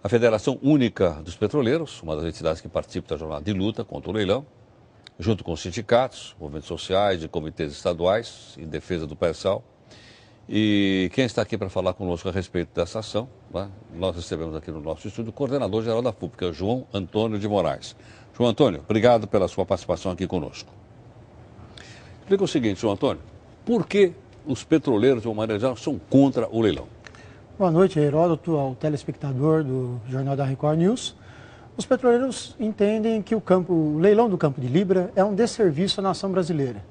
A Federação Única dos Petroleiros, uma das entidades que participa da jornada de luta contra o leilão, junto com os sindicatos, movimentos sociais e comitês estaduais em defesa do pré-sal. E quem está aqui para falar conosco a respeito dessa ação, né? Nós recebemos aqui no nosso estúdio o coordenador-geral da FUP, que é o João Antônio de Moraes. João Antônio, obrigado pela sua participação aqui conosco. Explica o seguinte, João Antônio, por que os petroleiros, de uma maneira geral, são contra o leilão? Boa noite, Heródoto, ao telespectador do Jornal da Record News. Os petroleiros entendem que o leilão do Campo de Libra é um desserviço à nação brasileira.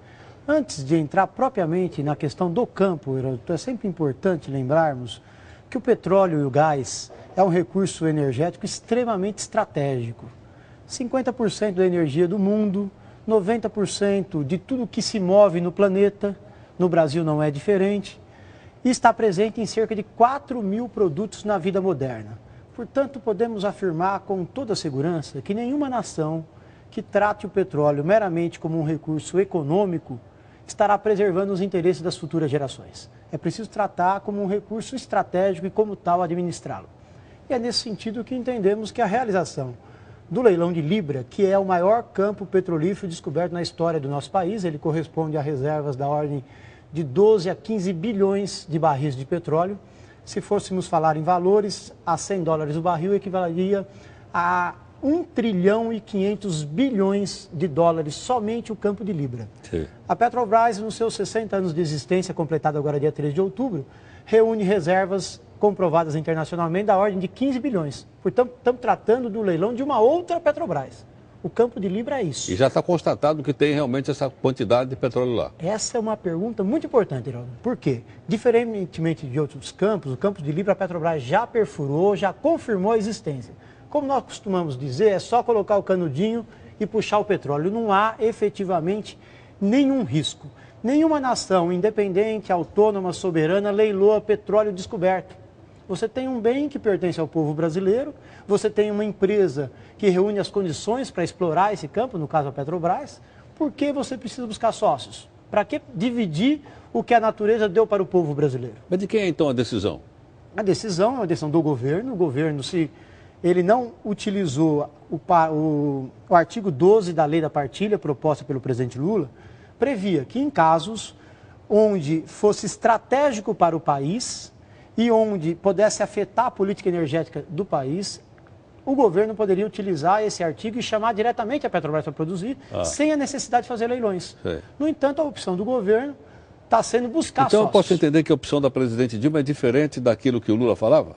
Antes de entrar propriamente na questão do campo, Heródoto, é sempre importante lembrarmos que o petróleo e o gás é um recurso energético extremamente estratégico. 50% da energia do mundo, 90% de tudo que se move no planeta, no Brasil não é diferente, e está presente em cerca de 4.000 produtos na vida moderna. Portanto, podemos afirmar com toda segurança que nenhuma nação que trate o petróleo meramente como um recurso econômico estará preservando os interesses das futuras gerações. É preciso tratar como um recurso estratégico e, como tal, administrá-lo. E é nesse sentido que entendemos que a realização do leilão de Libra, que é o maior campo petrolífero descoberto na história do nosso país, ele corresponde a reservas da ordem de 12 a 15 bilhões de barris de petróleo. Se fôssemos falar em valores, a $100 o barril equivaleria a 1 trilhão e 500 bilhões de dólares somente o campo de Libra. Sim. A Petrobras, nos seus 60 anos de existência, completado agora dia 3 de outubro, reúne reservas comprovadas internacionalmente da ordem de 15 bilhões. Portanto, estamos tratando do leilão de uma outra Petrobras. O campo de Libra é isso. E já está constatado que tem realmente essa quantidade de petróleo lá. Essa é uma pergunta muito importante, Heródoto. Por quê? Diferentemente de outros campos, o campo de Libra a Petrobras já perfurou, já confirmou a existência. Como nós costumamos dizer, é só colocar o canudinho e puxar o petróleo. Não há efetivamente nenhum risco. Nenhuma nação independente, autônoma, soberana leiloa petróleo descoberto. Você tem um bem que pertence ao povo brasileiro, você tem uma empresa que reúne as condições para explorar esse campo, no caso a Petrobras. Por que você precisa buscar sócios? Para que dividir o que a natureza deu para o povo brasileiro? Mas de quem é então a decisão? A decisão é uma decisão do governo. O governo, se ele não utilizou o artigo 12 da lei da partilha proposta pelo presidente Lula, previa que em casos onde fosse estratégico para o país e onde pudesse afetar a política energética do país, o governo poderia utilizar esse artigo e chamar diretamente a Petrobras para produzir, sem a necessidade de fazer leilões. Sim. No entanto, a opção do governo está sendo buscar sócios. Então eu posso entender que a opção da presidente Dilma é diferente daquilo que o Lula falava?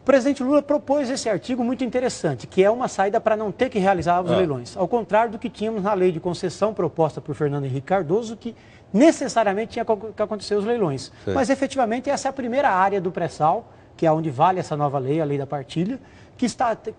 O presidente Lula propôs esse artigo muito interessante, que é uma saída para não ter que realizar os leilões. Ao contrário do que tínhamos na lei de concessão proposta por Fernando Henrique Cardoso, que necessariamente tinha que acontecer os leilões. Sim. Mas, efetivamente, essa é a primeira área do pré-sal, que é onde vale essa nova lei, a lei da partilha, que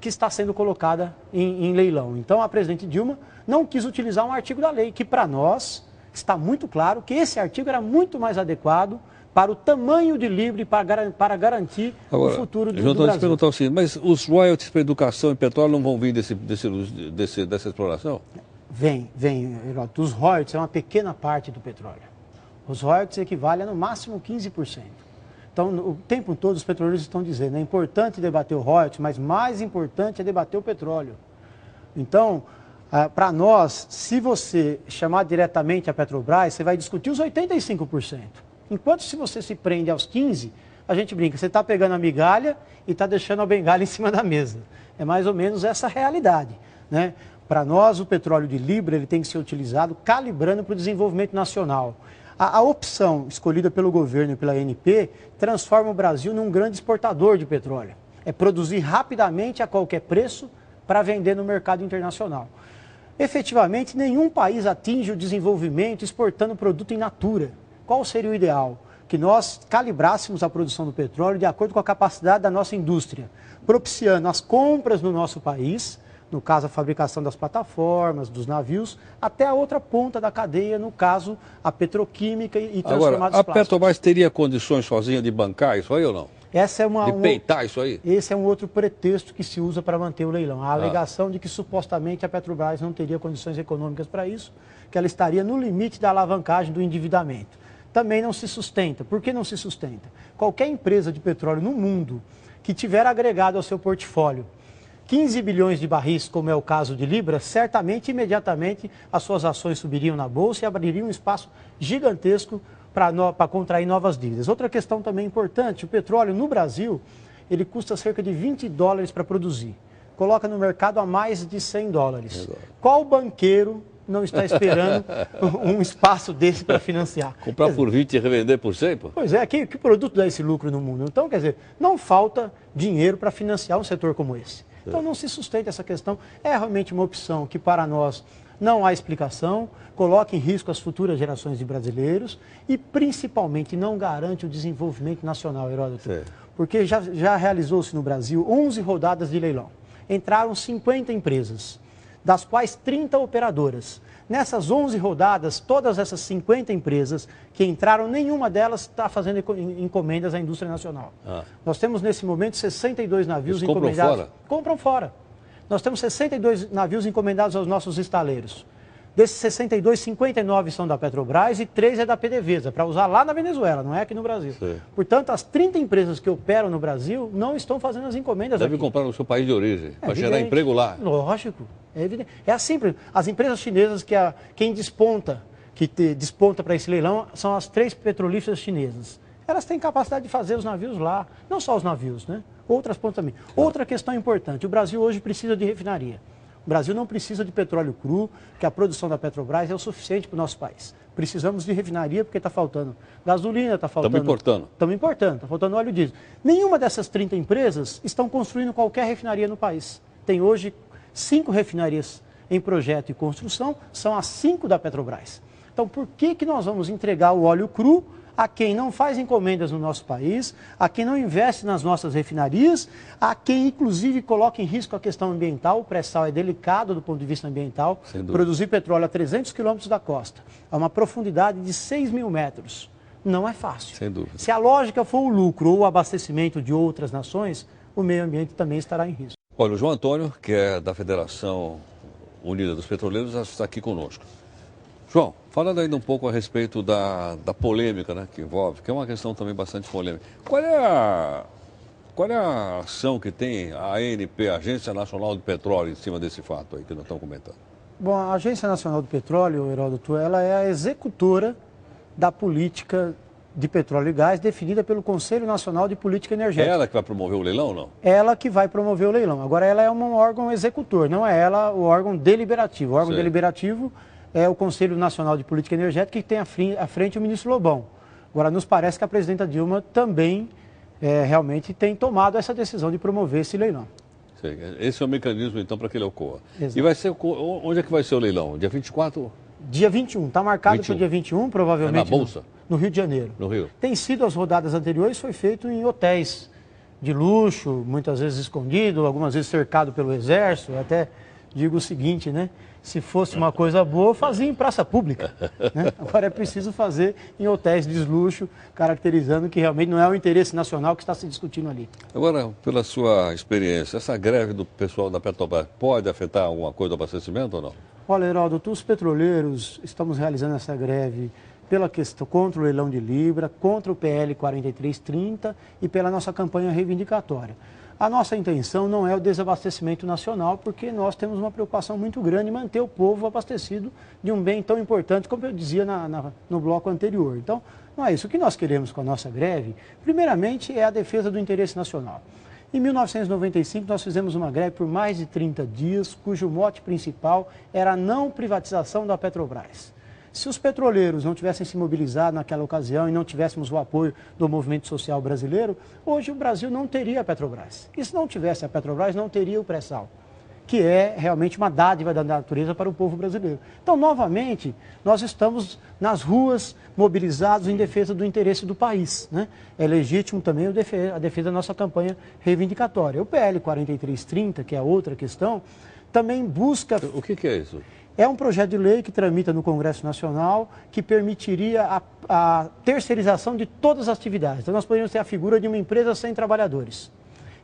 está sendo colocada em leilão. Então, a presidente Dilma não quis utilizar um artigo da lei, que para nós está muito claro que esse artigo era muito mais adequado para o tamanho de Libra e para garantir o futuro do Brasil. Deixa eu perguntar o seguinte, mas os royalties para educação e petróleo não vão vir dessa exploração? Vem, Heródoto. Os royalties é uma pequena parte do petróleo. Os royalties equivalem a no máximo 15%. Então, o tempo todo os petroleiros estão dizendo, é importante debater o royalties, mas mais importante é debater o petróleo. Então, para nós, se você chamar diretamente a Petrobras, você vai discutir os 85%. Enquanto se você se prende aos 15%, a gente brinca, você está pegando a migalha e está deixando a bengala em cima da mesa. É mais ou menos essa realidade, né? Para nós, o petróleo de Libra ele tem que ser utilizado calibrando para o desenvolvimento nacional. A opção escolhida pelo governo e pela ANP transforma o Brasil num grande exportador de petróleo. É produzir rapidamente a qualquer preço para vender no mercado internacional. Efetivamente, nenhum país atinge o desenvolvimento exportando produto in natura. Qual seria o ideal? Que nós calibrássemos a produção do petróleo de acordo com a capacidade da nossa indústria, propiciando as compras no nosso país, no caso a fabricação das plataformas, dos navios, até a outra ponta da cadeia, no caso a petroquímica e transformados plásticos. Agora, a Petrobras teria condições sozinha de bancar isso aí ou não? De peitar isso aí? Esse é um outro pretexto que se usa para manter o leilão. A alegação de que supostamente a Petrobras não teria condições econômicas para isso, que ela estaria no limite da alavancagem do endividamento. Também não se sustenta. Por que não se sustenta? Qualquer empresa de petróleo no mundo que tiver agregado ao seu portfólio 15 bilhões de barris, como é o caso de Libra, certamente, imediatamente, as suas ações subiriam na Bolsa e abririam um espaço gigantesco para contrair novas dívidas. Outra questão também importante, o petróleo no Brasil, ele custa cerca de 20 dólares para produzir. Coloca no mercado a mais de 100 dólares. Qual banqueiro não está esperando um espaço desse para financiar? Comprar por 20 e revender por 100, pô? Pois é, que produto dá esse lucro no mundo? Então, quer dizer, não falta dinheiro para financiar um setor como esse. Então não se sustenta essa questão. É realmente uma opção que para nós não há explicação, coloca em risco as futuras gerações de brasileiros e principalmente não garante o desenvolvimento nacional, Heródoto. Porque já realizou-se no Brasil 11 rodadas de leilão. Entraram 50 empresas, das quais 30 operadoras. Nessas 11 rodadas, todas essas 50 empresas que entraram, nenhuma delas está fazendo encomendas à indústria nacional. Nós temos nesse momento 62 navios encomendados. Compram fora? Compram fora. Nós temos 62 navios encomendados aos nossos estaleiros. Desses 62, 59 são da Petrobras e 3 é da PDVSA, para usar lá na Venezuela, não é aqui no Brasil. Portanto, as 30 empresas que operam no Brasil não estão fazendo as encomendas aqui. Deve comprar no seu país de origem, para gerar emprego lá. Lógico, é evidente. É assim, as empresas chinesas, quem desponta para esse leilão são as 3 petrolíferas chinesas. Elas têm capacidade de fazer os navios lá, não só os navios, né? Outras pontas também. Outra questão importante, o Brasil hoje precisa de refinaria. O Brasil não precisa de petróleo cru, que a produção da Petrobras é o suficiente para o nosso país. Precisamos de refinaria porque está faltando gasolina, está faltando... Estamos importando, está faltando óleo diesel. Nenhuma dessas 30 empresas estão construindo qualquer refinaria no país. Tem hoje 5 refinarias em projeto e construção, são as 5 da Petrobras. Então, por que nós vamos entregar o óleo cru a quem não faz encomendas no nosso país, a quem não investe nas nossas refinarias, a quem inclusive coloca em risco a questão ambiental? O pré-sal é delicado do ponto de vista ambiental. Produzir petróleo a 300 quilômetros da costa, a uma profundidade de 6 mil metros, não é fácil. Sem dúvida. Se a lógica for o lucro ou o abastecimento de outras nações, o meio ambiente também estará em risco. Olha, o João Antônio, que é da Federação Unida dos Petroleiros, está aqui conosco. João, falando ainda um pouco a respeito da polêmica, né, que envolve, que é uma questão também bastante polêmica. Qual é a ação que tem a ANP, a Agência Nacional do Petróleo, em cima desse fato aí que nós estamos comentando? Bom, a Agência Nacional do Petróleo, Heródoto, ela é a executora da política de petróleo e gás definida pelo Conselho Nacional de Política Energética. É ela que vai promover o leilão ou não? Ela que vai promover o leilão. Agora, ela é um órgão executor, não é ela o órgão deliberativo. O órgão deliberativo é o Conselho Nacional de Política Energética, que tem à frente o ministro Lobão. Agora, nos parece que a presidenta Dilma também realmente tem tomado essa decisão de promover esse leilão. Sim, esse é o mecanismo, então, para que ele ocorra. Exato. E vai ser, onde é que vai ser o leilão? Dia 24? Dia 21, está marcado para o dia 21, provavelmente. É na Bolsa? No Rio de Janeiro. No Rio. Tem sido as rodadas anteriores, foi feito em hotéis de luxo, muitas vezes escondido, algumas vezes cercado pelo Exército. Eu até digo o seguinte, né? Se fosse uma coisa boa, fazia em praça pública, né? Agora é preciso fazer em hotéis de luxo, caracterizando que realmente não é o interesse nacional que está se discutindo ali. Agora, pela sua experiência, essa greve do pessoal da Petrobras pode afetar alguma coisa do abastecimento ou não? Olha, Heródoto, os petroleiros estamos realizando essa greve pela questão contra o leilão de Libra, contra o PL 4330 e pela nossa campanha reivindicatória. A nossa intenção não é o desabastecimento nacional, porque nós temos uma preocupação muito grande em manter o povo abastecido de um bem tão importante, como eu dizia no bloco anterior. Então, não é isso. O que nós queremos com a nossa greve, primeiramente, é a defesa do interesse nacional. Em 1995, nós fizemos uma greve por mais de 30 dias, cujo mote principal era a não privatização da Petrobras. Se os petroleiros não tivessem se mobilizado naquela ocasião e não tivéssemos o apoio do movimento social brasileiro, hoje o Brasil não teria a Petrobras. E se não tivesse a Petrobras, não teria o pré-sal, que é realmente uma dádiva da natureza para o povo brasileiro. Então, novamente, nós estamos nas ruas mobilizados em defesa do interesse do país, né? É legítimo também a defesa da nossa campanha reivindicatória. O PL 4330, que é a outra questão, também busca... O que é isso? É um projeto de lei que tramita no Congresso Nacional que permitiria a terceirização de todas as atividades. Então, nós poderíamos ter a figura de uma empresa sem trabalhadores.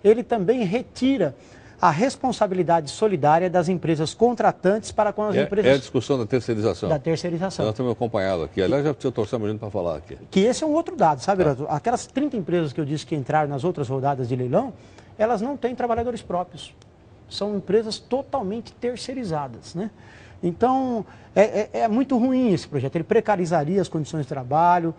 Ele também retira a responsabilidade solidária das empresas contratantes para com as empresas... É a discussão da terceirização. Da terceirização. Nós estamos acompanhando aqui. Aliás, já torcemos muito para falar aqui. Que esse é um outro dado, sabe, Heródoto? Aquelas 30 empresas que eu disse que entraram nas outras rodadas de leilão, elas não têm trabalhadores próprios. São empresas totalmente terceirizadas, né? Então, é muito ruim esse projeto. Ele precarizaria as condições de trabalho,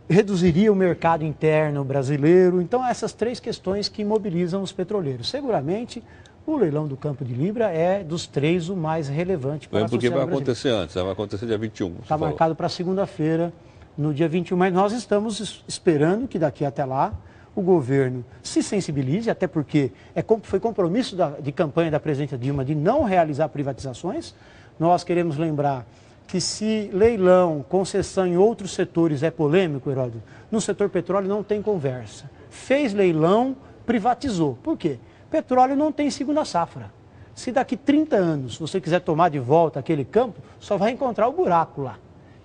reduziria o mercado interno brasileiro. Então, essas três questões que mobilizam os petroleiros. Seguramente, o leilão do Campo de Libra é dos três o mais relevante para a sociedade brasileira. Porque vai acontecer antes, vai acontecer dia 21. Está marcado para segunda-feira, no dia 21, mas nós estamos esperando que daqui até lá o governo se sensibilize, até porque foi compromisso de campanha da presidenta Dilma de não realizar privatizações. Nós queremos lembrar que se leilão, concessão em outros setores é polêmico, Heródoto, no setor petróleo não tem conversa. Fez leilão, privatizou. Por quê? Petróleo não tem segunda safra. Se daqui 30 anos você quiser tomar de volta aquele campo, só vai encontrar o buraco lá.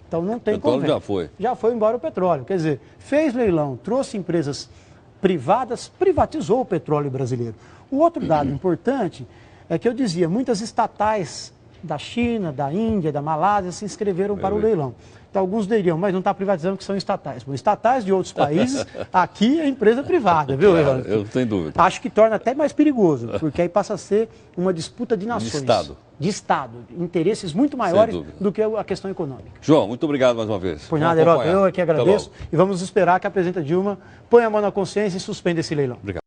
Então não tem conversa. O petróleo já foi. Já foi embora o petróleo. Quer dizer, fez leilão, trouxe empresas privadas, privatizou o petróleo brasileiro. O outro dado importante é que eu dizia, muitas estatais da China, da Índia, da Malásia se inscreveram para o leilão. Então alguns diriam, mas não está privatizando que são estatais. Bom, estatais de outros países, aqui é empresa privada, viu, Heródoto? Eu tenho dúvida. Acho que torna até mais perigoso, porque aí passa a ser uma disputa de nações. De Estado. De Estado. Interesses muito maiores do que a questão econômica. João, muito obrigado mais uma vez. Por nada, Heródoto. Eu é que agradeço. E vamos esperar que a presidenta Dilma ponha a mão na consciência e suspenda esse leilão. Obrigado.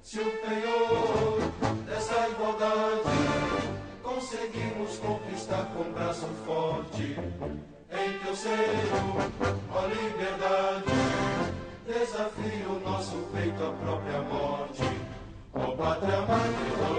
Se o penhor dessa igualdade conseguimos conquistar com braço forte, em teu seio, ó liberdade, desafio nosso peito à própria morte, ó pátria mãe.